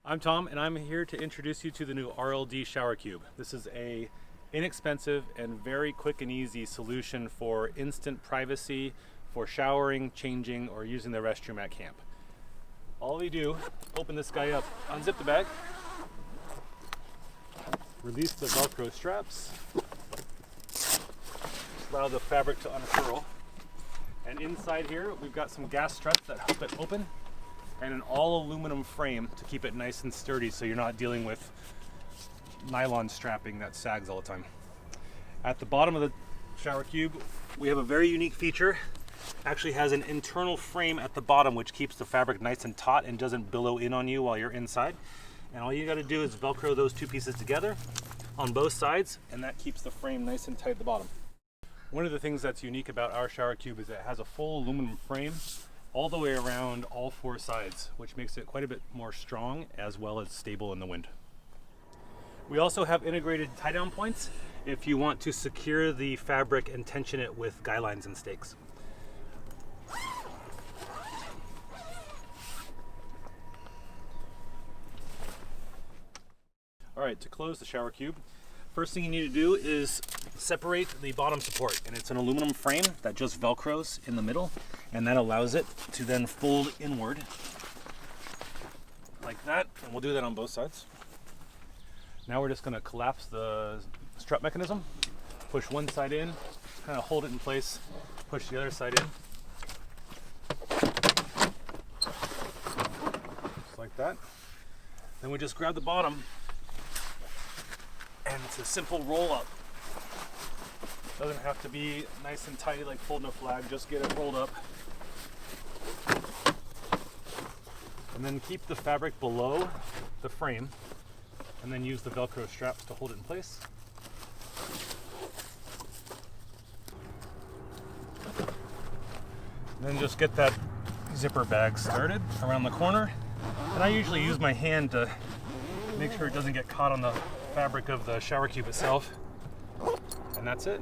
I'm Tom, and I'm here to introduce you to the new RLD Shower Cube. This is a inexpensive and very quick and easy solution for instant privacy for showering, changing, or using the restroom at camp. All we do, open this guy up, unzip the bag, release the Velcro straps, allow the fabric to unfurl, and inside here we've got some gas struts that help it open, and an all aluminum frame to keep it nice and sturdy so you're not dealing with nylon strapping that sags all the time. At the bottom of the shower cube, we have a very unique feature. Actually has an internal frame at the bottom which keeps the fabric nice and taut and doesn't billow in on you while you're inside. And all you got to do is Velcro those two pieces together on both sides, and that keeps the frame nice and tight at the bottom. One of the things that's unique about our shower cube is it has a full aluminum frame all the way around all four sides, which makes it quite a bit more strong as well as stable in the wind. We also have integrated tie-down points if you want to secure the fabric and tension it with guy lines and stakes. All right, to close the shower cube, first thing you need to do is separate the bottom support, and it's an aluminum frame that just Velcros in the middle, and that allows it to then fold inward like that, and we'll do that on both sides. Now we're just going to collapse the strut mechanism, push one side in, kind of hold it in place, push the other side in, just like that. Then we just grab the bottom, and it's a simple roll up. Doesn't have to be nice and tight like folding a flag, just get it rolled up. And then keep the fabric below the frame, and then use the Velcro straps to hold it in place. And then just get that zipper bag started around the corner. And I usually use my hand to make sure it doesn't get caught on the fabric of the shower cube itself. And that's it.